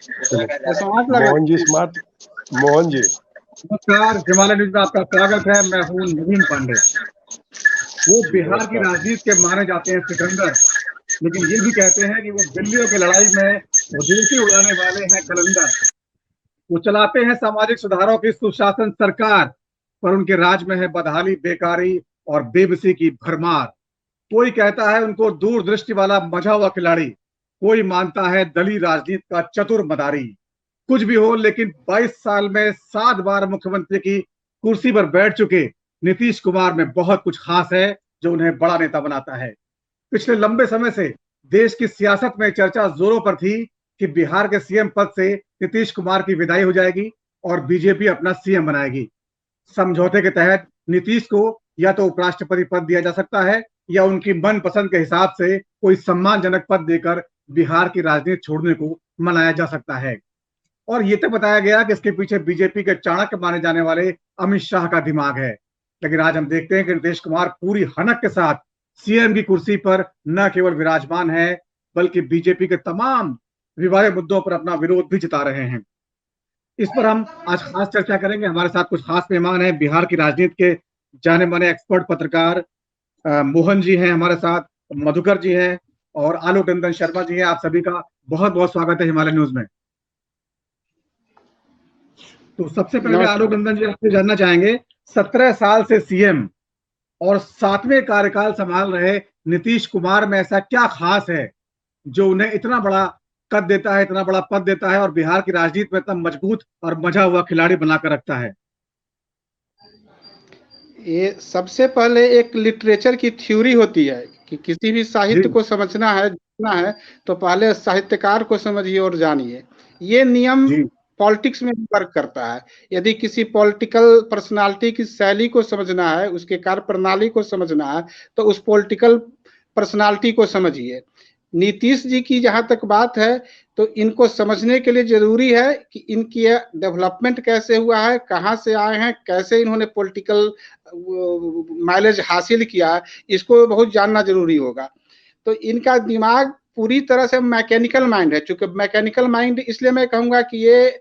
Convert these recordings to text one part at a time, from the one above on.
समाज लगा। मोहन जी स्मार्ट, मोहन जी नमस्कार, हिमालय न्यूज में आपका स्वागत है। मैं हूँ नवीन पांडे। वो बिहार की राजनीति के माने जाते हैं सिकंदर, लेकिन ये भी कहते हैं कि वो बिल्लियों की लड़ाई में विदेशी उड़ाने वाले हैं कलंदर। वो चलाते हैं सामाजिक सुधारों की सुशासन सरकार, पर उनके राज में है बदहाली, बेकारी और बेबसी की भरमार। कोई कहता है उनको दूरदृष्टि वाला मझा हुआ खिलाड़ी, कोई मानता है दलीय राजनीति का चतुर मदारी। कुछ भी हो, लेकिन 22 साल में 7 बार मुख्यमंत्री की कुर्सी पर बैठ चुके नीतीश कुमार में बहुत कुछ खास है जो उन्हें बड़ा नेता बनाता है। पिछले लंबे समय से देश की सियासत में चर्चा जोरों पर थी कि बिहार के सीएम पद से नीतीश कुमार की विदाई हो जाएगी और बीजेपी अपना सीएम बनाएगी। समझौते के तहत नीतीश को या तो उपराष्ट्रपति पद दिया जा सकता है या उनकी मनपसंद के हिसाब से कोई सम्मानजनक पद देकर बिहार की राजनीति छोड़ने को मनाया जा सकता है। और ये तो बताया गया कि इसके पीछे बीजेपी के चाणक्य माने जाने वाले अमित शाह का दिमाग है। लेकिन आज हम देखते हैं कि नीतीश कुमार पूरी हनक के साथ सीएम की कुर्सी पर न केवल विराजमान है, बल्कि बीजेपी के तमाम विवादित मुद्दों पर अपना विरोध भी जता रहे हैं। इस पर हम आज खास चर्चा करेंगे। हमारे साथ कुछ खास मेहमान हैं। बिहार की राजनीति के जाने माने एक्सपर्ट पत्रकार मोहन जी हैं हमारे साथ, मधुकर जी हैं और आलोक नंदन शर्मा जी हैं। आप सभी का बहुत बहुत स्वागत है हिमालय न्यूज में। तो सबसे पहले आलोक नंदन जी आपसे जानना चाहेंगे, 17 साल से सीएम और 7वें कार्यकाल संभाल रहे नीतीश कुमार में ऐसा क्या खास है जो उन्हें इतना बड़ा कद देता है, इतना बड़ा पद देता है और बिहार की राजनीति में इतना मजबूत और मजा हुआ खिलाड़ी बनाकर रखता है? ये सबसे पहले एक लिटरेचर की थ्योरी होती है कि किसी भी साहित्य को समझना है, जानना है, तो पहले साहित्यकार को समझिए और जानिए। ये नियम पॉलिटिक्स में वर्क करता है। यदि किसी पॉलिटिकल पर्सनालिटी की शैली को समझना है, उसके कार्य प्रणाली को समझना है, तो उस पॉलिटिकल पर्सनालिटी को समझिए। नीतीश जी की जहां तक बात है, तो इनको समझने के लिए जरूरी है कि इनकी डेवलपमेंट कैसे हुआ है, कहां से आए हैं, कैसे इन्होंने पॉलिटिकल माइलेज हासिल किया है, इसको बहुत जानना जरूरी होगा। तो इनका दिमाग पूरी तरह से मैकेनिकल माइंड है। चूंकि मैकेनिकल माइंड इसलिए मैं कहूंगा कि ये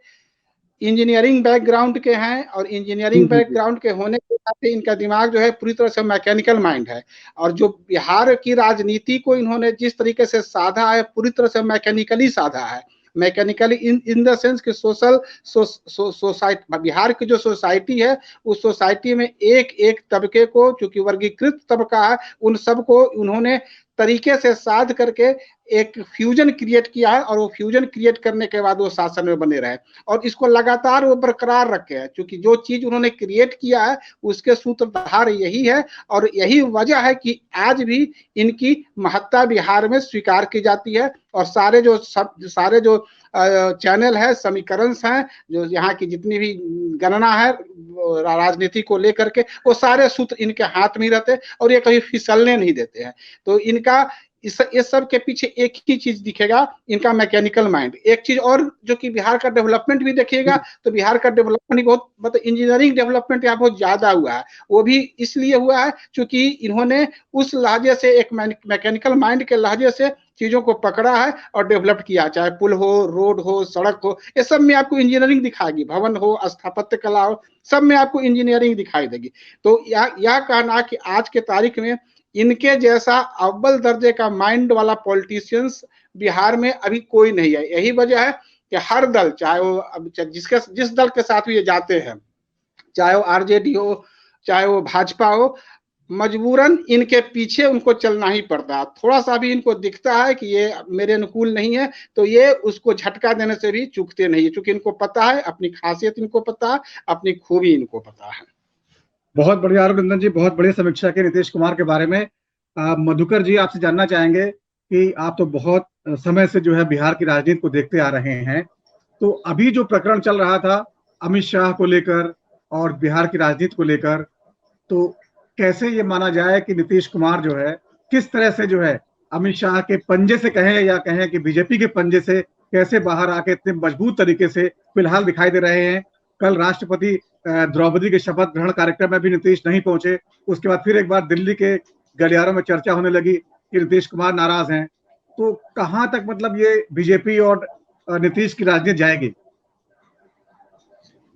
इंजीनियरिंग बैकग्राउंड के हैं और इंजीनियरिंग बैकग्राउंड के होने के नाते इनका दिमाग जो है पूरी तरह से मैकेनिकल माइंड है। और जो बिहार की राजनीति को इन्होंने जिस तरीके से साधा है, पूरी तरह से मैकेनिकली साधा है। मैकेनिकली इन द सेंस कि सोशल सोसाइटी, बिहार की जो सोसाइटी है, उस सोसाइटी में एक एक तबके को, चूंकि वर्गीकृत तबका है, उन सबको उन्होंने तरीके से साध करके एक फ्यूजन क्रिएट किया है और वो फ्यूजन क्रिएट करने के बाद वो शासन में बने रहे और इसको लगातार वो बरकरार रखे हैं। क्योंकि जो चीज उन्होंने क्रिएट किया है उसके सूत्रधार यही है और यही वजह है कि आज भी इनकी महत्ता बिहार में स्वीकार की जाती है। और सारे जो चैनल है, समीकरण हैं, जो यहाँ की जितनी भी गणना है राजनीति को लेकर के, वो सारे सूत्र इनके हाथ में रहते और ये कहीं फिसलने नहीं देते हैं। तो इनका इस सब के पीछे एक ही चीज दिखेगा, इनका मैकेनिकल माइंड। एक चीज और जो कि बिहार का डेवलपमेंट भी देखिएगा, तो बिहार का डेवलपमेंट बहुत, मतलब इंजीनियरिंग डेवलपमेंट यहाँ बहुत ज्यादा हुआ है। वो भी इसलिए हुआ है क्योंकि इन्होंने उस लहजे से, एक मैकेनिकल माइंड के लहजे से चीजों को पकड़ा है और डेवलप किया। चाहे पुल हो, रोड हो, सड़क हो, ये सब में आपको इंजीनियरिंग दिखाएगी। भवन हो, स्थापत्य कला हो, सब में आपको इंजीनियरिंग दिखाई देगी। तो यह कहना कि आज के तारीख में इनके जैसा अव्वल दर्जे का माइंड वाला पॉलिटिशियंस बिहार में अभी कोई नहीं है। यही वजह है कि हर दल, चाहे वो जिस दल के साथ भी ये जाते हैं, चाहे वो आरजेडी हो, चाहे वो भाजपा हो, मजबूरन इनके पीछे उनको चलना ही पड़ता है। थोड़ा सा भी इनको दिखता है कि ये मेरे अनुकूल नहीं है, तो ये उसको झटका देने से भी चूकते नहीं है, क्योंकि इनको पता है, अपनी खासियत इनको पता है, अपनी खूबी इनको पता है। बहुत बढ़िया आलोक नंदन जी, बहुत बढ़िया समीक्षा की नीतीश कुमार के बारे में। मधुकर जी, आपसे जानना चाहेंगे कि आप तो बहुत समय से जो है बिहार की राजनीति को देखते आ रहे हैं, तो अभी जो प्रकरण चल रहा था अमित शाह को लेकर और बिहार की राजनीति को लेकर, तो कैसे ये माना जाए कि नीतीश कुमार जो है किस तरह से जो है अमित शाह के पंजे से कहें या कहें कि बीजेपी के पंजे से कैसे बाहर आके इतने मजबूत तरीके से फिलहाल दिखाई दे रहे हैं। कल राष्ट्रपति द्रौपदी के शपथ ग्रहण कार्यक्रम में भी नीतीश नहीं पहुंचे। उसके बाद फिर एक बार दिल्ली के गलियारों में चर्चा होने लगी कि नीतीश कुमार नाराज हैं। तो कहां तक मतलब ये बीजेपी और नीतीश की राजनीति जाएगी?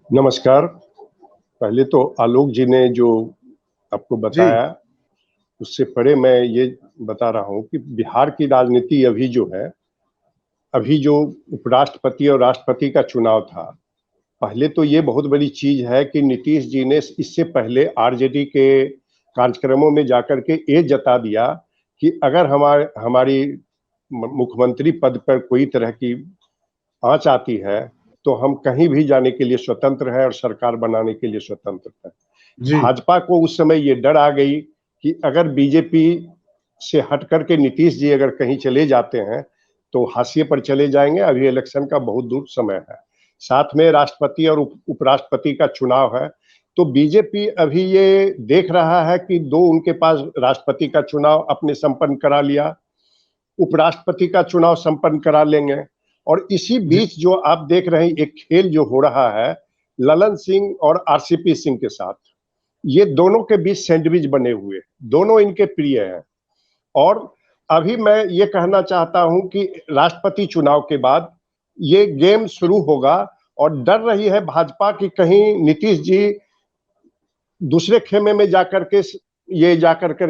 नमस्कार। पहले तो आलोक जी ने जो आपको बताया उससे परे मैं ये बता रहा हूं कि बिहार की राजनीति अभी जो है, अभी जो उपराष्ट्रपति और राष्ट्रपति का चुनाव था, पहले तो ये बहुत बड़ी चीज है कि नीतीश जी ने इससे पहले आरजेडी के कार्यक्रमों में जाकर के ये जता दिया कि अगर हमारी मुख्यमंत्री पद पर कोई तरह की आंच आती है तो हम कहीं भी जाने के लिए स्वतंत्र हैं और सरकार बनाने के लिए स्वतंत्र हैं। भाजपा को उस समय ये डर आ गई कि अगर बीजेपी से हट करके नीतीश जी अगर कहीं चले जाते हैं तो हाशिए पर चले जाएंगे। अभी इलेक्शन का बहुत दूर समय है, साथ में राष्ट्रपति और उपराष्ट्रपति का चुनाव है, तो बीजेपी अभी ये देख रहा है कि दो उनके पास राष्ट्रपति का चुनाव अपने संपन्न करा लिया, उपराष्ट्रपति का चुनाव संपन्न करा लेंगे, और इसी बीच जो आप देख रहे हैं एक खेल जो हो रहा है ललन सिंह और आरसीपी सिंह के साथ, ये दोनों के बीच सैंडविच बने हुए, दोनों इनके प्रिय हैं। और अभी मैं ये कहना चाहता हूं कि राष्ट्रपति चुनाव के बाद ये गेम शुरू होगा और डर रही है भाजपा कि कहीं नीतीश जी दूसरे खेमे में जाकर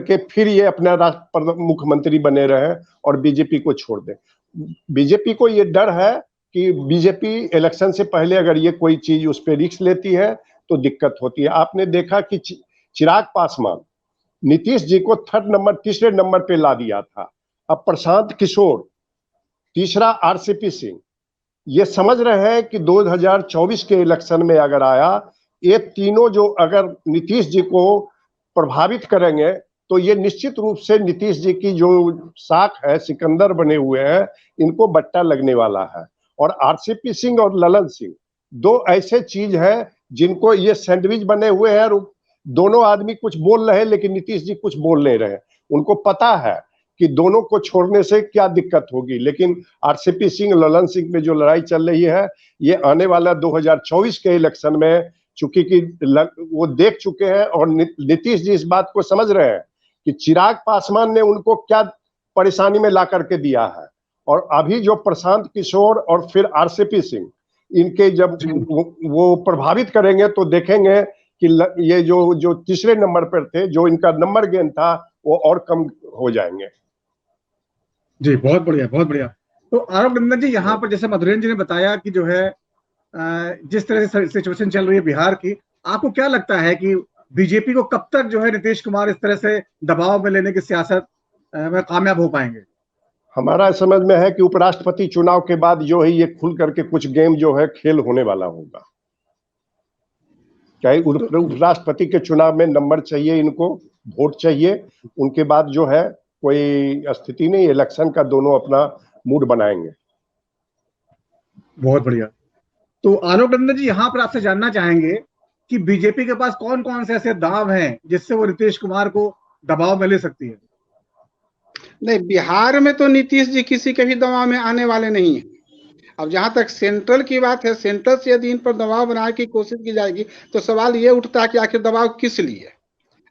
के फिर ये अपना मुख्यमंत्री बने रहे और बीजेपी को छोड़ दें। बीजेपी को ये डर है कि बीजेपी इलेक्शन से पहले अगर ये कोई चीज उस पर रिस्क लेती है तो दिक्कत होती है। आपने देखा कि चिराग पासवान नीतीश जी को तीसरे नंबर पे ला दिया था, अब प्रशांत किशोर, तीसरा आरसीपी सिंह। ये समझ रहे हैं कि 2024 के इलेक्शन में अगर आया, ये तीनों जो अगर नीतीश जी को प्रभावित करेंगे तो ये निश्चित रूप से नीतीश जी की जो साख है, सिकंदर बने हुए हैं, इनको बट्टा लगने वाला है। और आरसीपी सिंह और ललन सिंह दो ऐसे चीज है जिनको ये सैंडविच बने हुए हैं, और दोनों आदमी कुछ बोल रहे हैं लेकिन नीतीश जी कुछ बोल नहीं रहे। उनको पता है कि दोनों को छोड़ने से क्या दिक्कत होगी, लेकिन आरसीपी सिंह ललन सिंह में जो लड़ाई चल रही है, ये आने वाला 2024 के इलेक्शन में, चूंकि कि वो देख चुके हैं और नीतीश जी इस बात को समझ रहे हैं कि चिराग पासवान ने उनको क्या परेशानी में ला करके दिया है, और अभी जो प्रशांत किशोर और फिर आरसीपी सिंह इनके जब वो प्रभावित करेंगे तो देखेंगे कि ये जो तीसरे नंबर पर थे, जो इनका नंबर गेन था, वो और कम हो जाएंगे। जी, बहुत बढ़िया, बहुत बढ़िया। तो आलोक नंदन जी, यहाँ पर जैसे मधुरेन्द्र जी ने बताया कि जो है जिस तरह से सिचुएशन चल रही है बिहार की, आपको क्या लगता है कि बीजेपी को कब तक जो है नीतीश कुमार इस तरह से दबाव में लेने की सियासत में कामयाब हो पाएंगे? हमारा समझ में है कि उपराष्ट्रपति चुनाव के बाद जो है ये खुल करके कुछ गेम जो है खेल होने वाला होगा। क्या उपराष्ट्रपति के चुनाव में नंबर चाहिए, इनको वोट चाहिए, उनके बाद जो है कोई स्थिति नहीं, इलेक्शन का दोनों अपना मूड बनाएंगे। बहुत बढ़िया। तो आलोक नंदन जी, यहाँ पर आपसे जानना चाहेंगे कि बीजेपी के पास कौन कौन से ऐसे दांव हैं जिससे वो नीतीश कुमार को दबाव में ले सकती है? नहीं, बिहार में तो नीतीश जी किसी के भी दबाव में आने वाले नहीं है। अब जहां तक सेंट्रल की बात है, सेंट्रल से यदि इन पर दबाव बनाने की कोशिश की जाएगी तो सवाल ये उठता है कि आखिर दबाव किस लिए?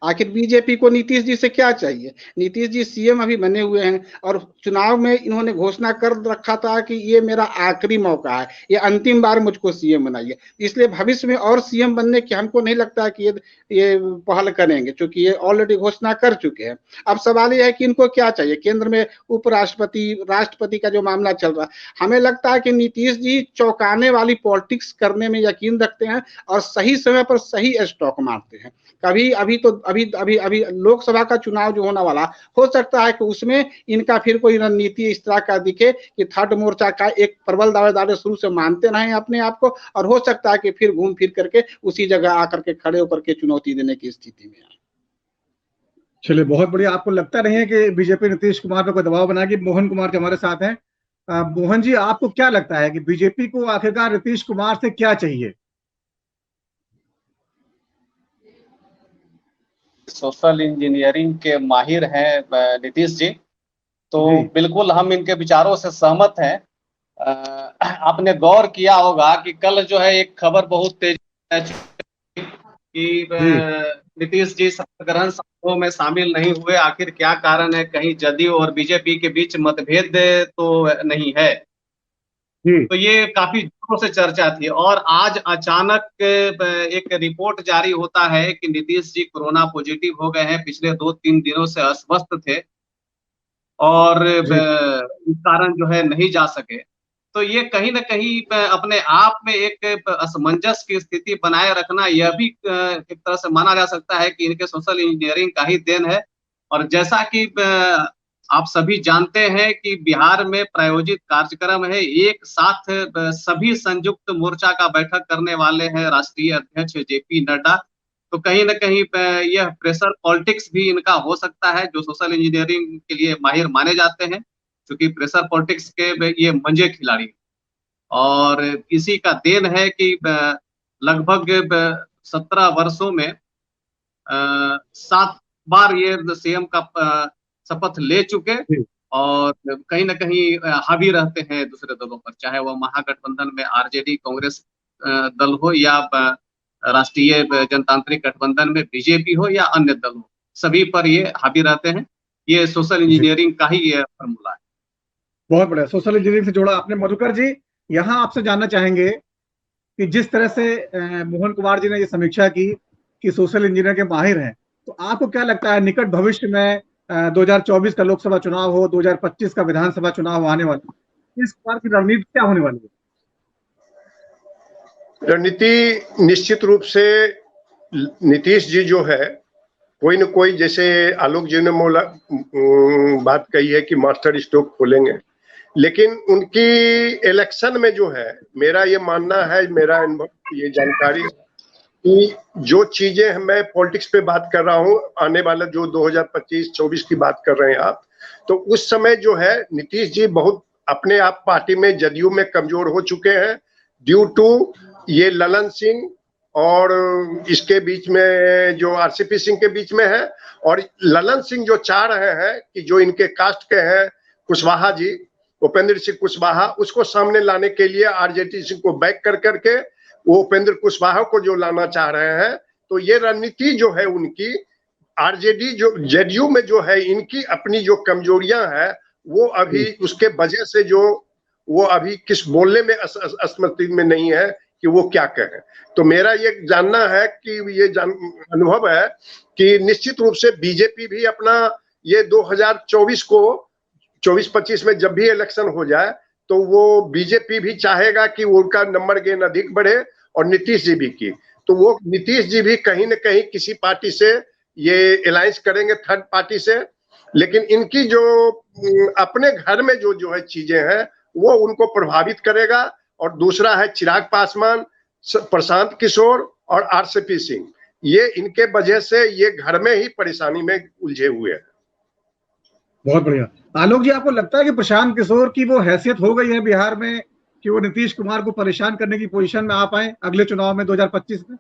आखिर बीजेपी को नीतीश जी से क्या चाहिए? नीतीश जी सीएम अभी बने हुए हैं और चुनाव में इन्होंने घोषणा कर रखा था कि ये मेरा आखिरी मौका है, ये अंतिम बार मुझको सीएम बनाइए। इसलिए भविष्य में और सीएम बनने की हमको नहीं लगता है कि ये पहल करेंगे, क्योंकि ये ऑलरेडी घोषणा कर चुके हैं। अब सवाल ये है कि इनको क्या चाहिए? केंद्र में उपराष्ट्रपति, राष्ट्रपति का जो मामला चल रहा है, हमें लगता है कि नीतीश जी चौंकाने वाली पॉलिटिक्स करने में यकीन रखते हैं और सही समय पर सही स्टॉक मारते हैं। कभी अभी लोकसभा का चुनाव जो होने वाला, हो सकता है कि उसमें इनका फिर कोई रणनीति इस तरह का दिखे कि थर्ड मोर्चा का एक प्रबल दावेदार शुरू से मानते रहें अपने आप को, और हो सकता है कि फिर घूम फिर करके उसी जगह आकर के खड़े होकर के चुनौती देने की स्थिति में आए। चलिए, बहुत बढ़िया। आपको लगता नहीं है कि बीजेपी नीतीश कुमार पर कोई दबाव बनाएगी? मोहन कुमार जी हमारे साथ हैं। मोहन जी, आपको क्या लगता है कि बीजेपी को आखिरकार नीतीश कुमार से क्या चाहिए? सोशल इंजीनियरिंग के माहिर हैं नीतीश जी, तो बिल्कुल हम इनके विचारों से सहमत हैं। आपने गौर किया होगा कि कल जो है एक खबर बहुत तेज कि नीतीश जी शपथ ग्रहण समारोह में शामिल नहीं हुए। आखिर क्या कारण है? कहीं जदयू और बीजेपी के बीच मतभेद तो नहीं है? तो ये काफी जोरों से चर्चा थी। और आज अचानक एक रिपोर्ट जारी होता है कि नीतीश जी कोरोना पॉजिटिव हो गए हैं, पिछले 2-3 दिनों से अस्वस्थ थे और इस कारण जो है नहीं जा सके। तो ये कहीं न कहीं अपने आप में एक असमंजस की स्थिति बनाए रखना, यह भी एक तरह से माना जा सकता है कि इनके सोशल इंजीनियरिंग का ही देन है। और जैसा कि आप सभी जानते हैं कि बिहार में प्रायोजित कार्यक्रम है, एक साथ सभी संयुक्त मोर्चा का बैठक करने वाले हैं राष्ट्रीय अध्यक्ष जेपी नड्डा। तो कहीं न कहीं यह प्रेशर पॉलिटिक्स भी इनका हो सकता है, जो सोशल इंजीनियरिंग के लिए माहिर माने जाते हैं, क्योंकि प्रेशर पॉलिटिक्स के ये मंजे खिलाड़ी। और इसी का देन है कि लगभग 17 वर्षों में 7 बार ये सीएम का शपथ ले चुके और कहीं न कहीं हावी रहते हैं दूसरे दलों पर, चाहे वो महागठबंधन में आरजेडी कांग्रेस दल हो या राष्ट्रीय जनतांत्रिक गठबंधन में बीजेपी हो या अन्य दल हो, सभी पर ये हावी रहते हैं। ये सोशल इंजीनियरिंग का ही ये फॉर्मूला है। बहुत बढ़िया, सोशल इंजीनियरिंग से जोड़ा आपने। मधुकर जी, यहाँ आपसे जानना चाहेंगे कि जिस तरह से मोहन कुमार जी ने ये समीक्षा की कि सोशल इंजीनियर के माहिर हैं, तो आपको क्या लगता है निकट भविष्य में 2024 का लोकसभा चुनाव हो, 2025 का विधानसभा चुनाव आने वाला, इस बार की रणनीति क्या होने वाली है? रणनीति निश्चित रूप से नीतीश जी जो है, कोई न कोई, जैसे आलोक जी ने बात कही है कि मास्टर स्ट्रोक खोलेंगे, लेकिन उनकी इलेक्शन में जो है, मेरा ये मानना है, मेरा ये जानकारी कि जो चीजें मैं पॉलिटिक्स पे बात कर रहा हूँ, आने वाला जो 2025-24 की बात कर रहे हैं आप, तो उस समय जो है नीतीश जी बहुत अपने आप पार्टी में जदयू में कमजोर हो चुके हैं, ड्यू टू ये ललन सिंह और इसके बीच में जो आरसीपी सिंह के बीच में है। और ललन सिंह जो चाह रहे हैं कि जो इनके कास्ट के हैं कुशवाहा जी, उपेंद्र सिंह कुशवाहा, उसको सामने लाने के लिए आरजेडी सिंह को बैक कर करके वो उपेंद्र कुशवाहा को जो लाना चाह रहे हैं। तो ये रणनीति जो है उनकी, आरजेडी जो जेडीयू में जो है इनकी अपनी जो कमजोरियां है, वो अभी उसके वजह से जो वो अभी किस बोलने में असमति में नहीं है कि वो क्या कहें। तो मेरा ये जानना है कि ये अनुभव है कि निश्चित रूप से बीजेपी भी अपना ये 2024 को 24-25 में जब भी इलेक्शन हो जाए, तो वो बीजेपी भी चाहेगा कि उनका नंबर गेन अधिक बढ़े और नीतीश जी भी की। तो वो नीतीश जी भी कहीं न कहीं किसी पार्टी से ये अलायंस करेंगे, थर्ड पार्टी से। लेकिन इनकी जो अपने घर में जो है चीजें हैं, वो उनको प्रभावित करेगा। और दूसरा है चिराग पासवान, प्रशांत किशोर और आरसीपी सिंह, ये इनके वजह से ये घर में ही परेशानी में उलझे हुए हैं। बहुत बढ़िया। आलोक जी, आपको लगता है कि प्रशांत किशोर की वो हैसियत हो गई है बिहार में कि वो नीतीश कुमार को परेशान करने की पोजीशन में आ पाए अगले चुनाव में 2025 में?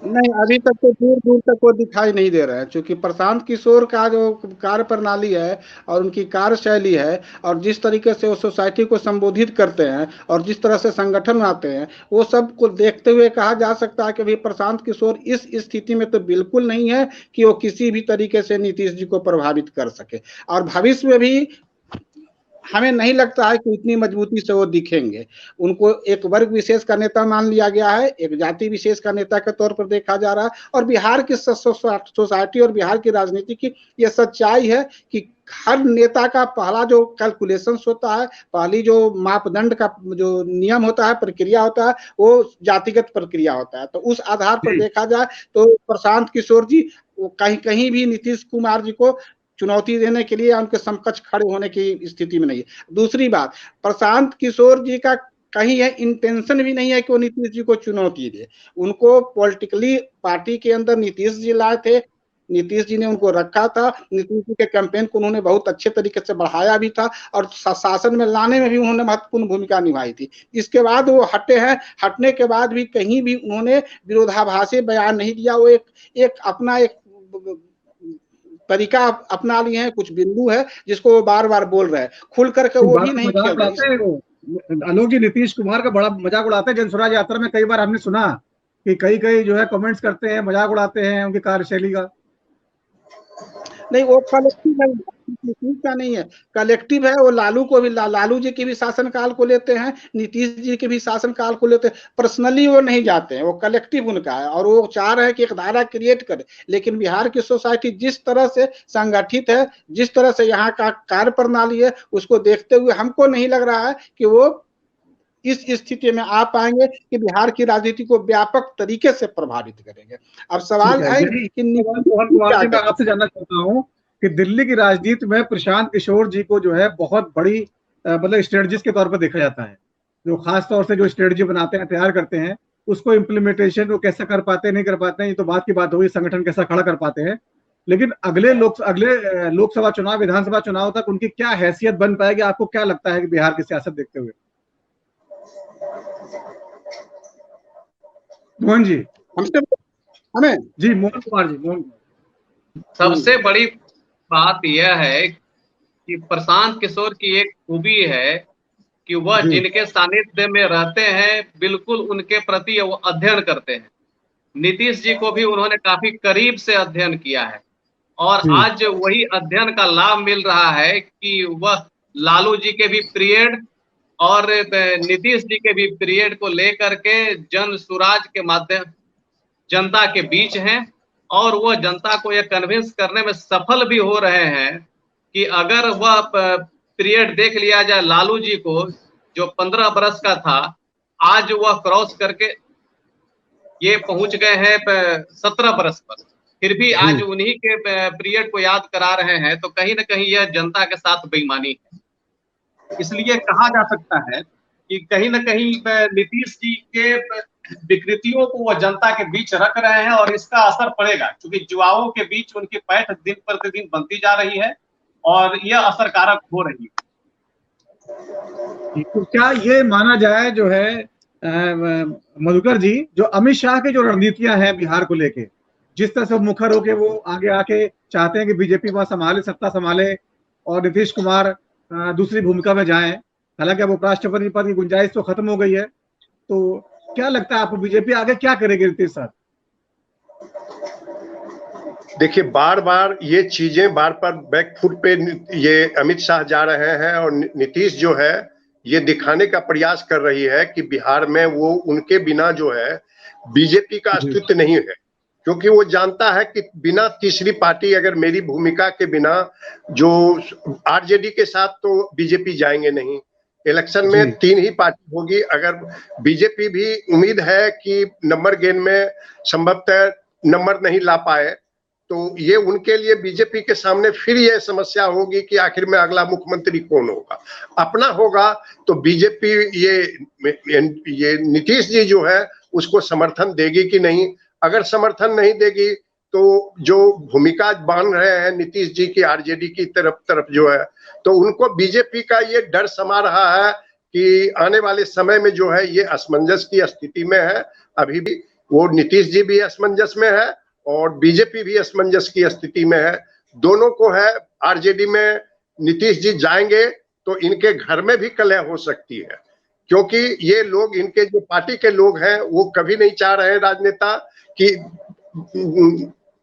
नहीं, अभी तक तो दूर दूर तक वो दिखाई नहीं दे रहा है, क्योंकि प्रशांत किशोर का जो कार्य प्रणाली है और उनकी कार्यशैली है और जिस तरीके से वो सोसाइटी को संबोधित करते हैं और जिस तरह से संगठन आते हैं, वो सब को देखते हुए कहा जा सकता है कि भाई प्रशांत किशोर इस स्थिति में तो बिल्कुल नहीं है कि वो किसी भी तरीके से नीतीश जी को प्रभावित कर सके। और भविष्य में भी हमें नहीं लगता है कि इतनी मजबूती से वो दिखेंगे। उनको एक वर्ग विशेष का नेता मान लिया गया है, एक जाति विशेष का नेता के तौर पर देखा जा रहा है। और बिहार की सोसाइटी और बिहार की राजनीति की ये सच्चाई है कि हर नेता का पहला जो कैलकुलेशंस होता है, पहली जो मापदंड का जो नियम होता है, प्रक्रिया होता है, वो जातिगत प्रक्रिया होता है। तो उस आधार पर देखा जाए तो प्रशांत किशोर जी कहीं कहीं भी नीतीश कुमार जी को चुनौती देने के लिए उनके समकक्ष खड़े होने की स्थिति में नहीं है। दूसरी बात, प्रशांत किशोर जी का कहीं यह इंटेंशन भी नहीं है कि वो नीतीश जी को चुनौती दे। उनको पॉलिटिकली पार्टी के अंदर नीतीश जी लाए थे, नीतीश जी ने उनको रखा था, नीतीश जी के कैंपेन को उन्होंने बहुत अच्छे तरीके से बढ़ाया भी था और शासन में लाने में भी उन्होंने महत्वपूर्ण भूमिका निभाई थी। इसके बाद वो हटे हैं, हटने के बाद भी कहीं भी उन्होंने विरोधाभासी बयान नहीं दिया। वो एक अपना एक तरीका अपना लिए हैं, कुछ बिंदु है जिसको वो बार बार बोल रहे हैं, खुल करके वो भी नहीं खेल रहे। आलोक जी, नीतीश कुमार का बड़ा मजाक उड़ाते हैं। जनस्वराज यात्रा में कई बार हमने सुना कि कई जो है कमेंट्स करते हैं, मजाक उड़ाते हैं उनकी कार्यशैली का। नहीं, वो नीतीश का नहीं है, कलेक्टिव है। वो लालू को भी, लालू जी के भी शासनकाल को लेते हैं, नीतीश जी के भी शासनकाल को लेते हैं। पर्सनली वो नहीं जाते हैं, वो कलेक्टिव उनका है और वो चाह रहे हैं कि एक धारा क्रिएट करे। लेकिन बिहार की सोसाइटी जिस तरह से संगठित है, जिस तरह से यहाँ का कार्य प्रणाली है, उसको देखते हुए हमको नहीं लग रहा है कि वो इस स्थिति में आ पाएंगे कि बिहार की राजनीति को व्यापक तरीके से प्रभावित करेंगे। अब सवाल है कि मोहन कुमार जी, मैं आपसे जानना चाहता हूँ कि दिल्ली की राजनीति में प्रशांत किशोर जी को जो है बहुत बड़ी मतलब स्ट्रेटजिस्ट के तौर पर देखा जाता है, जो खास तौर से जो स्ट्रेटजी बनाते हैं, तैयार करते हैं, उसको इम्प्लीमेंटेशन वो कैसा कर पाते हैं, नहीं कर पाते हैं, ये तो बात की बात होगी, संगठन कैसा खड़ा कर पाते हैं। लेकिन अगले लोकसभा चुनाव, विधानसभा चुनाव तक उनकी क्या हैसियत बन पाएगी? आपको क्या लगता है कि बिहार की सियासत देखते हुए? मोहन जी, हमें जी मोहन कुमार जी, मोहन। सबसे बड़ी बात यह है कि प्रशांत किशोर की एक खूबी है कि वह जिनके सानिध्य में रहते हैं बिल्कुल उनके प्रति वो अध्ययन करते हैं। नीतीश जी को भी उन्होंने काफी करीब से अध्ययन किया है और आज वही अध्ययन का लाभ मिल रहा है कि वह लालू जी के भी पीरियड और नीतीश जी के भी पीरियड को लेकर के जन सुराज के माध्यम जनता के बीच हैं और वह जनता को यह कन्विंस करने में सफल भी हो रहे हैं कि अगर वह पीरियड देख लिया जाए लालू जी को, जो 15 बरस का था, आज वह क्रॉस करके ये पहुंच गए हैं 17 बरस पर, फिर भी आज उन्हीं के पीरियड को याद करा रहे हैं, तो कहीं ना कहीं यह जनता के साथ बेईमानी है। इसलिए कहा जा सकता है कि कहीं ना कहीं नीतीश जी के विकृतियों को वह जनता के बीच रख रहे हैं और इसका असर पड़ेगा, क्योंकि युवाओं के बीच उनकी पैठ दिन प्रतिदिन बनती जा रही है और यह असरकारक हो रही है। तो क्या ये माना जाए जो है मधुकर जी, जो अमित शाह की जो रणनीतियां हैं बिहार को लेके, जिस तरह से मुखर होके वो आगे आके चाहते हैं कि बीजेपी वहां संभाले, सत्ता संभाले और नीतीश कुमार दूसरी भूमिका में जाएं, हालांकि अब उपराष्ट्रपति पद की गुंजाइश तो खत्म हो गई है, तो क्या लगता है आपको बीजेपी आगे क्या करेगी नीतीश सर? देखिए, बार बार ये चीजें बार बार बैकफुट पे ये अमित शाह जा रहे हैं और नीतीश जो है ये दिखाने का प्रयास कर रही है कि बिहार में वो उनके बिना जो है बीजेपी का अस्तित्व नहीं है, क्योंकि वो जानता है कि बिना तीसरी पार्टी, अगर मेरी भूमिका के बिना, जो आरजेडी के साथ तो बीजेपी जाएंगे नहीं। इलेक्शन में 3 ही पार्टी होगी। अगर बीजेपी भी उम्मीद है कि नंबर गेन में संभवतः नंबर नहीं ला पाए, तो ये उनके लिए बीजेपी के सामने फिर ये समस्या होगी कि आखिर में अगला मुख्यमंत्री कौन होगा। अपना होगा तो बीजेपी ये नीतीश जी जो है उसको समर्थन देगी कि नहीं। अगर समर्थन नहीं देगी तो जो भूमिका बांध रहे हैं नीतीश जी की आरजेडी की तरफ जो है, तो उनको बीजेपी का ये डर समा रहा है कि आने वाले समय में जो है ये असमंजस की स्थिति में है। अभी भी वो नीतीश जी भी असमंजस में है और बीजेपी भी असमंजस की स्थिति में है। दोनों को है, आरजेडी में नीतीश जी जाएंगे तो इनके घर में भी कलह हो सकती है, क्योंकि ये लोग, इनके जो पार्टी के लोग हैं, वो कभी नहीं चाह रहे राजनेता कि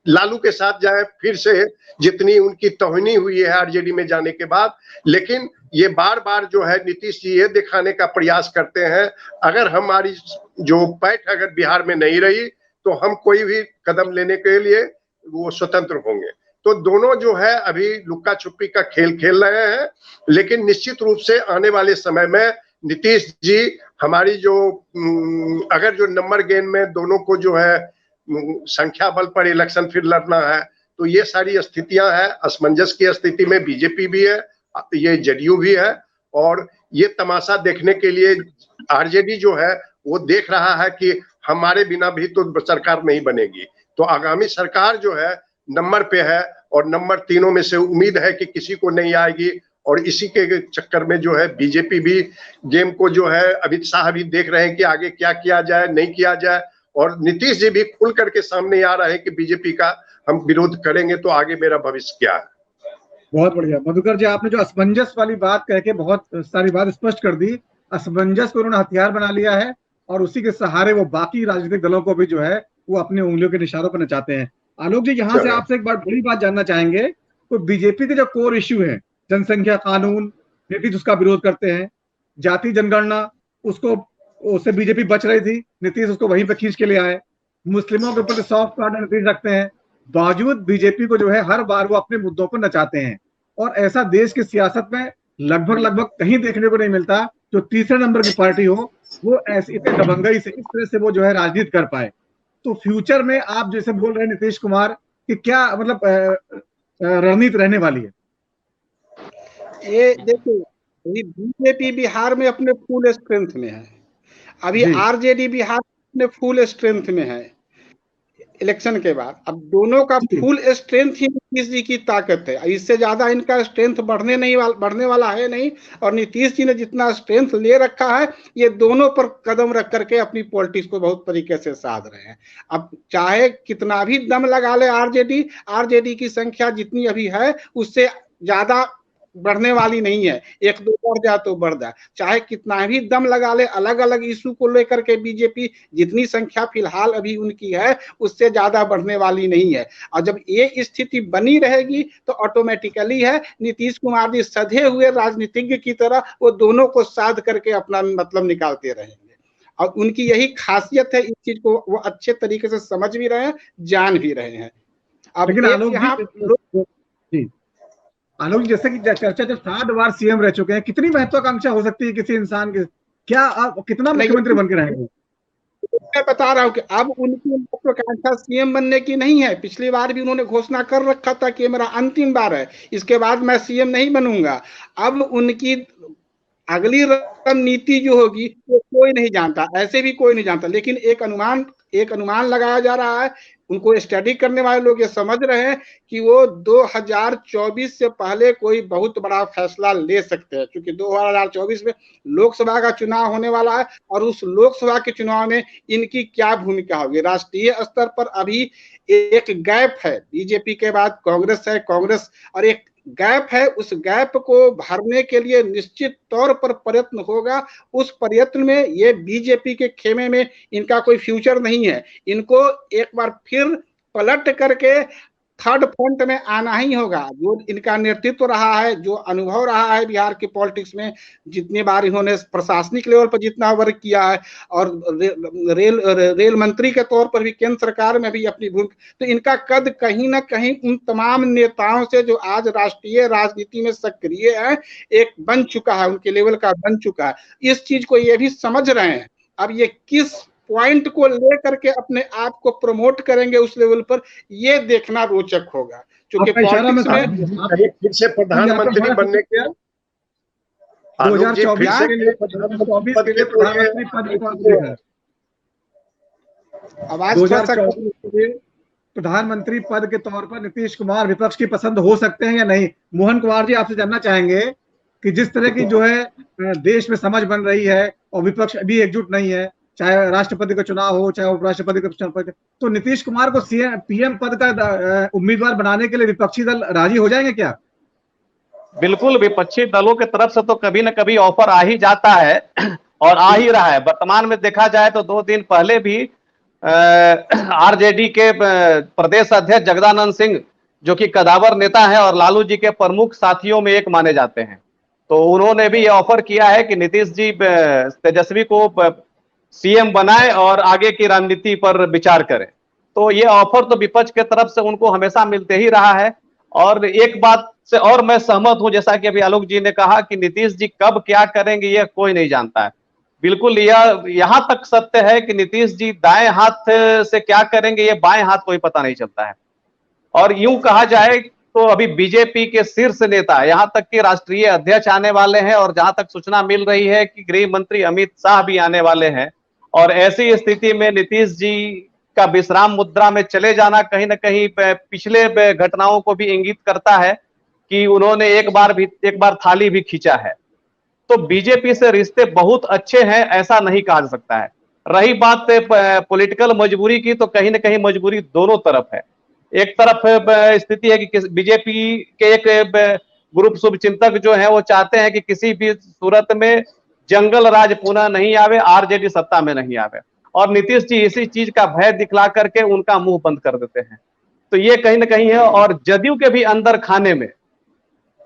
लालू के साथ जाए फिर से, जितनी उनकी तौहीनी हुई है आरजेडी में जाने के बाद। लेकिन ये बार बार जो है नीतीश जी ये दिखाने का प्रयास करते हैं, अगर हमारी जो पैठ अगर बिहार में नहीं रही तो हम कोई भी कदम लेने के लिए वो स्वतंत्र होंगे। तो दोनों जो है अभी लुक्का छुपी का खेल खेल रहे हैं, लेकिन निश्चित रूप से आने वाले समय में नीतीश जी हमारी जो अगर जो नंबर गेन में दोनों को जो है संख्या बल पर इलेक्शन फिर लड़ना है, तो ये सारी स्थितियां हैं। असमंजस की स्थिति में बीजेपी भी है, ये जदयू भी है, और ये तमाशा देखने के लिए आरजेडी जो है वो देख रहा है कि हमारे बिना भी तो सरकार नहीं बनेगी। तो आगामी सरकार जो है नंबर पे है और नंबर तीनों में से उम्मीद है कि किसी को नहीं आएगी, और इसी के चक्कर में जो है बीजेपी भी गेम को जो है अमित शाह भी देख रहे हैं कि आगे क्या किया जाए, नहीं किया जाए, और नीतीश जी भी खुल करके सामने आ रहे हैं कि बीजेपी का हम विरोध करेंगे तो आगे मेरा भविष्य क्या है। बहुत बढ़िया मधुकर जी, आपने जो असमंजस वाली बात कह के बहुत सारी बात स्पष्ट कर दी। असमंजस को उन्होंने हथियार बना लिया है और उसी के सहारे वो बाकी राजनीतिक दलों को भी जो है वो अपने उंगलियों के निशानों पर नचाते हैं। आलोक जी, यहाँ से आपसे एक बार बड़ी बात जानना चाहेंगे। तो बीजेपी के जो कोर इश्यू है, जनसंख्या कानून, नीतीश उसका विरोध करते हैं, जाति जनगणना उसको, उससे बीजेपी बच रही थी, नीतीश उसको वहीं पे खींच के ले आए, मुस्लिमों के ऊपर सॉफ्ट कार्नर नीतीश रखते हैं, बावजूद बीजेपी को जो है हर बार वो अपने मुद्दों पर नचाते हैं। और ऐसा देश की सियासत में लगभग कहीं देखने को नहीं मिलता जो तीसरे नंबर की पार्टी हो वो ऐसे इतने दबंगई से इस तरह से वो जो है राजनीति कर पाए। तो फ्यूचर में आप जैसे बोल रहे हैं नीतीश कुमार कि क्या मतलब रणनीति रहने वाली है? ये देखो, बीजेपी बिहार में अपने फुल स्ट्रेंथ में है, अभी आरजेडी बिहार में फुल स्ट्रेंथ में है इलेक्शन के बाद। अब दोनों का फुल स्ट्रेंथ ही नीतीश जी की ताकत है, इससे ज्यादा इनका स्ट्रेंथ बढ़ने वाला है नहीं। और नीतीश जी ने जितना स्ट्रेंथ ले रखा है, ये दोनों पर कदम रख करके अपनी पॉलिटिक्स को बहुत तरीके से साध रहे हैं। अब चाहे कितना भी दम लगा ले आरजेडी की संख्या जितनी अभी है उससे ज्यादा बढ़ने वाली नहीं है, एक दो बढ़ जाए तो बढ़ जाए, चाहे कितना भी दम लगा ले। अलग अलग इशू को लेकर के बीजेपी जितनी संख्या फिलहाल अभी उनकी है उससे ज्यादा बढ़ने वाली नहीं है। और जब ये स्थिति बनी रहेगी तो ऑटोमेटिकली है नीतीश कुमार जी सधे हुए राजनीतिज्ञ की तरह वो दोनों को साध करके अपना मतलब निकालते रहेंगे। और उनकी यही खासियत है, इस चीज को वो अच्छे तरीके से समझ भी रहे हैं, जान भी रहे हैं। अब आलोक, जैसे कि चर्चा जब 7 बार सीएम रह चुके हैं, कितनी महत्वाकांक्षा हो सकती है किसी इंसान की? क्या आप कितना मुख्यमंत्री बन के रहेंगे? मैं बता रहा हूँ कि अब उनकी महत्वाकांक्षा सीएम बनने की नहीं है। पिछली बार भी उन्होंने घोषणा कर रखा था कि मेरा अंतिम बार है, इसके बाद मैं सीएम नहीं बनूंगा। अब उनकी अगली रणनीति जो होगी वो कोई नहीं जानता, ऐसे भी कोई नहीं जानता, लेकिन एक अनुमान लगाया जा रहा है। उनको स्टडी करने वाले लोग ये समझ रहे हैं कि वो 2024 से पहले कोई बहुत बड़ा फैसला ले सकते हैं, क्योंकि 2024 में लोकसभा का चुनाव होने वाला है और उस लोकसभा के चुनाव में इनकी क्या भूमिका होगी। राष्ट्रीय स्तर पर अभी एक गैप है, बीजेपी के बाद कांग्रेस है, कांग्रेस और एक गैप है, उस गैप को भरने के लिए निश्चित तौर पर प्रयत्न होगा। उस प्रयत्न में ये बीजेपी के खेमे में इनका कोई फ्यूचर नहीं है। इनको एक बार फिर पलट करके थर्ड फ्रंट में आना ही होगा। जो इनका नेतृत्व रहा है, जो अनुभव रहा है बिहार की पॉलिटिक्स में, जितनी बार इन्होंने प्रशासनिक लेवल पर जितना वर्क किया है और रेल मंत्री के तौर पर भी केंद्र सरकार में भी अपनी भूमिका, तो इनका कद कहीं ना कहीं उन तमाम नेताओं से जो आज राष्ट्रीय राजनीति में सक्रिय है एक बन चुका है, उनके लेवल का बन चुका है। इस चीज को ये भी समझ रहे हैं। अब ये किस पॉइंट को लेकर के अपने आप को प्रमोट करेंगे उस लेवल पर, ये देखना रोचक होगा। क्योंकि पॉलिटिक्स में फिर से प्रधानमंत्री बनने के 2024 के लिए प्रधानमंत्री पद आवाज 2024 के लिए प्रधानमंत्री पद के तौर पर नीतीश कुमार विपक्ष की पसंद हो सकते हैं या नहीं? मोहन कुमार जी, आपसे जानना चाहेंगे कि जिस तरह की जो है देश में समझ बन रही है और विपक्ष अभी एकजुट नहीं है, चाहे राष्ट्रपति का चुनाव हो चाहे उपराष्ट्रपति का चुनाव, तो नीतीश कुमार को पीएम पद का उम्मीदवार बनाने के लिए विपक्षी दल राजी हो जाएंगे क्या? बिल्कुल, विपक्षी दलों की तरफ से तो कभी न कभी ऑफर आ ही जाता है और आ ही रहा है। वर्तमान में देखा जाए तो 2 दिन पहले भी आरजेडी के प्रदेश अध्यक्ष जगदानंद सिंह, जो कि कदावर नेता है और लालू जी के प्रमुख साथियों में एक माने जाते हैं, तो उन्होंने भी ये ऑफर किया है कि नीतीश जी तेजस्वी को सीएम बनाए और आगे की रणनीति पर विचार करें। तो ये ऑफर तो विपक्ष के तरफ से उनको हमेशा मिलते ही रहा है। और एक बात से और मैं सहमत हूं, जैसा कि अभी आलोक जी ने कहा कि नीतीश जी कब क्या करेंगे ये कोई नहीं जानता है। बिल्कुल, यह यहां तक सत्य है कि नीतीश जी दाएं हाथ से क्या करेंगे ये बाएं हाथ को ही पता नहीं चलता है। और यूं कहा जाए तो अभी बीजेपी के शीर्ष नेता, यहां तक कि राष्ट्रीय अध्यक्ष आने वाले हैं और जहां तक सूचना मिल रही है कि गृह मंत्री अमित शाह भी आने वाले हैं। और ऐसी स्थिति में नीतीश जी का विश्राम मुद्रा में चले जाना कहीं ना कहीं पिछले घटनाओं को भी इंगित करता है कि उन्होंने एक बार थाली भी खींचा है। तो बीजेपी से रिश्ते बहुत अच्छे हैं, ऐसा नहीं कहा जा सकता है। रही बात पॉलिटिकल मजबूरी की, तो कहीं ना कहीं मजबूरी दोनों तरफ है। एक तरफ स्थिति है कि बीजेपी के एक ग्रुप शुभचिंतक जो है वो चाहते हैं कि किसी भी सूरत में जंगल राज पुनः नहीं आवे, आरजेडी सत्ता में नहीं आवे, और नीतीश जी इसी चीज का भय दिखला करके उनका मुंह बंद कर देते हैं। तो ये कहीं ना कहीं है। और जदयू के भी अंदर खाने में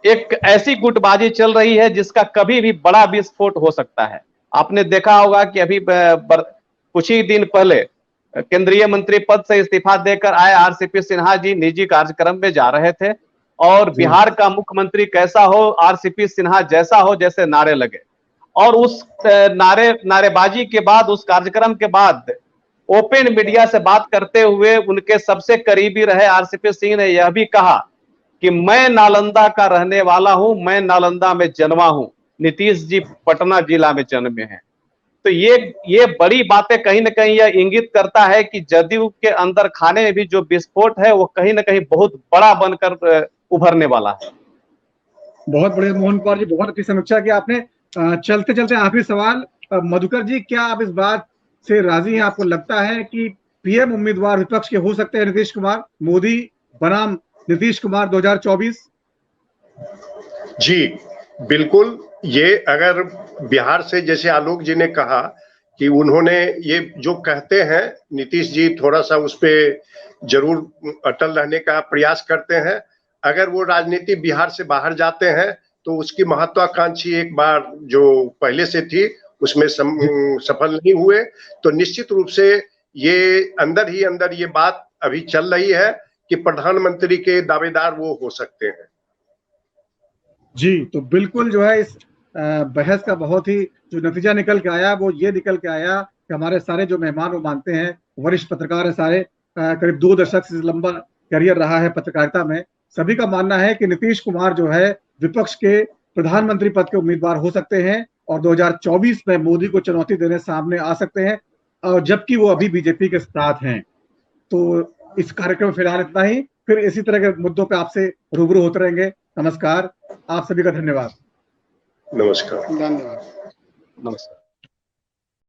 एक ऐसी गुटबाजी चल रही है जिसका कभी भी बड़ा विस्फोट हो सकता है। आपने देखा होगा कि अभी कुछ ही दिन पहले केंद्रीय मंत्री पद से इस्तीफा देकर आए आरसीपी सिन्हा जी निजी कार्यक्रम में जा रहे थे और बिहार का मुख्यमंत्री कैसा हो, आरसीपी सिन्हा जैसा हो, जैसे नारे लगे। और उस नारेबाजी के बाद, उस कार्यक्रम के बाद ओपन मीडिया से बात करते हुए उनके सबसे करीबी रहे आरसीपी सिंह ने यह भी कहा कि मैं नालंदा का रहने वाला हूं, मैं नालंदा में जन्मा हूं, नीतीश जी पटना जिला में जन्मे हैं। तो ये बड़ी बातें कहीं ना कहीं यह इंगित करता है कि जदयू के अंदर खाने में भी जो विस्फोट है वो कहीं ना कहीं बहुत बड़ा बनकर उभरने वाला है। बहुत बढ़िया मोहन कुमार जी, बहुत अच्छी समीक्षा की आपने। चलते चलते आखिरी सवाल, मधुकर जी, क्या आप इस बात से राजी हैं? आपको लगता है कि पीएम उम्मीदवार विपक्ष के हो सकते हैं नीतीश कुमार, मोदी बनाम नीतीश कुमार 2024? जी बिल्कुल। ये अगर बिहार से, जैसे आलोक जी ने कहा कि उन्होंने ये जो कहते हैं, नीतीश जी थोड़ा सा उस पर जरूर अटल रहने का प्रयास करते हैं। अगर वो राजनीति बिहार से बाहर जाते हैं तो उसकी महत्वाकांक्षी एक बार जो पहले से थी उसमें सफल नहीं हुए, तो निश्चित रूप से ये अंदर ही अंदर ये बात अभी चल रही है कि प्रधानमंत्री के दावेदार वो हो सकते हैं। जी, तो बिल्कुल जो है इस बहस का बहुत ही जो नतीजा निकल के आया वो ये निकल के आया कि हमारे सारे जो मेहमान वो मानते हैं, वरिष्ठ पत्रकार है सारे, करीब 2 दशक से लंबा करियर रहा है पत्रकारिता में। सभी का मानना है कि नीतीश कुमार जो है विपक्ष के प्रधानमंत्री पद के उम्मीदवार हो सकते हैं और 2024 में मोदी को चुनौती देने सामने आ सकते हैं, और जबकि वो अभी बीजेपी के साथ हैं। तो इस कार्यक्रम में फिलहाल इतना ही, फिर इसी तरह के मुद्दों पे आपसे रूबरू होते रहेंगे। नमस्कार, आप सभी का धन्यवाद। नमस्कार। धन्यवाद। नमस्कार।